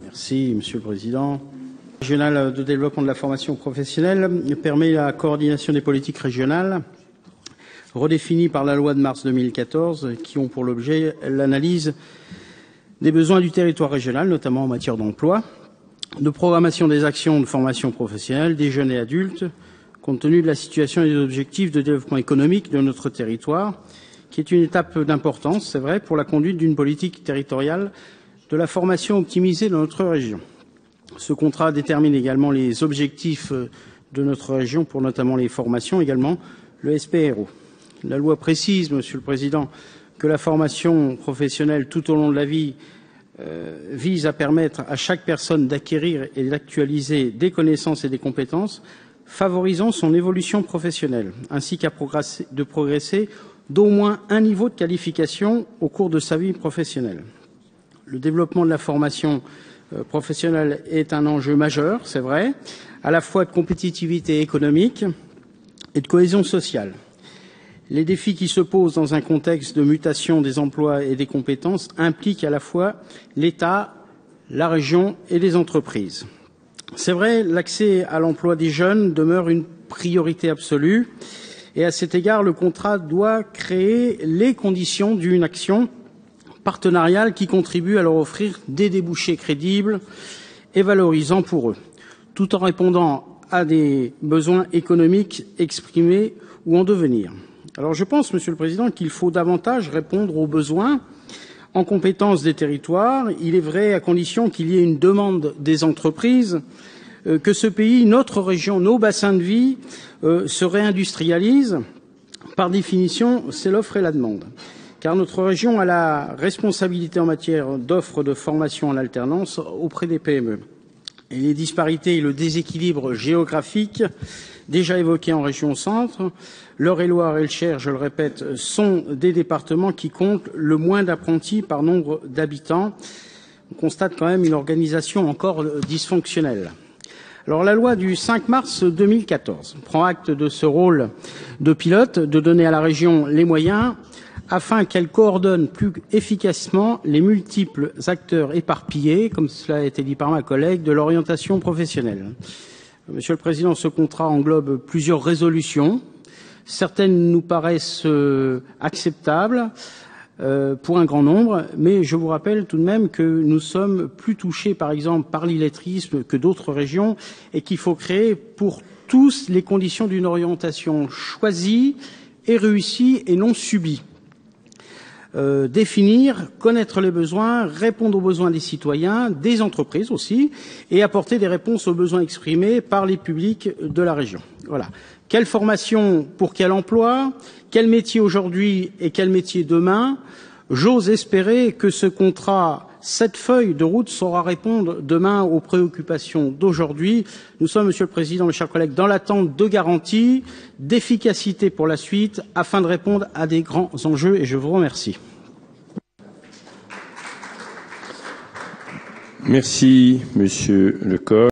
Merci, Monsieur le Président. Le régional de développement de la formation professionnelle permet la coordination des politiques régionales redéfinies par la loi de mars 2014 qui ont pour l'objet l'analyse des besoins du territoire régional, notamment en matière d'emploi, de programmation des actions de formation professionnelle des jeunes et adultes, compte tenu de la situation et des objectifs de développement économique de notre territoire, qui est une étape d'importance, c'est vrai, pour la conduite d'une politique territoriale de la formation optimisée dans notre région. Ce contrat détermine également les objectifs de notre région pour notamment les formations, également le SPRO. La loi précise, Monsieur le Président, que la formation professionnelle tout au long de la vie vise à permettre à chaque personne d'acquérir et d'actualiser des connaissances et des compétences favorisant son évolution professionnelle, ainsi qu'à progresser d'au moins un niveau de qualification au cours de sa vie professionnelle. Le développement de la formation professionnelle est un enjeu majeur, c'est vrai, à la fois de compétitivité économique et de cohésion sociale. Les défis qui se posent dans un contexte de mutation des emplois et des compétences impliquent à la fois l'État, la région et les entreprises. C'est vrai, l'accès à l'emploi des jeunes demeure une priorité absolue et à cet égard, le contrat doit créer les conditions d'une action partenariale qui contribue à leur offrir des débouchés crédibles et valorisants pour eux, tout en répondant à des besoins économiques exprimés ou en devenir. Alors je pense, Monsieur le Président, qu'il faut davantage répondre aux besoins en compétences des territoires. Il est vrai, à condition qu'il y ait une demande des entreprises, que ce pays, notre région, nos bassins de vie se réindustrialisent. Par définition, c'est l'offre et la demande. Car notre région a la responsabilité en matière d'offres de formation en alternance auprès des PME. Et les disparités et le déséquilibre géographique déjà évoqués en région centre, l'Eure-et-Loir et le Cher, je le répète, sont des départements qui comptent le moins d'apprentis par nombre d'habitants. On constate quand même une organisation encore dysfonctionnelle. Alors la loi du 5 mars 2014 prend acte de ce rôle de pilote, de donner à la région les moyens afin qu'elle coordonne plus efficacement les multiples acteurs éparpillés, comme cela a été dit par ma collègue, de l'orientation professionnelle. Monsieur le Président, ce contrat englobe plusieurs résolutions. Certaines nous paraissent acceptables pour un grand nombre, mais je vous rappelle tout de même que nous sommes plus touchés, par exemple, par l'illettrisme que d'autres régions et qu'il faut créer pour tous les conditions d'une orientation choisie et réussie et non subie. Définir, connaître les besoins, répondre aux besoins des citoyens, des entreprises aussi, et apporter des réponses aux besoins exprimés par les publics de la région. Voilà. Quelle formation pour quel emploi, quel métier aujourd'hui et quel métier demain? J'ose espérer que ce contrat, cette feuille de route saura répondre demain aux préoccupations d'aujourd'hui. Nous sommes, Monsieur le Président, mes chers collègues, dans l'attente de garanties, d'efficacité pour la suite, afin de répondre à des grands enjeux, et je vous remercie. Merci, Monsieur Lecoq.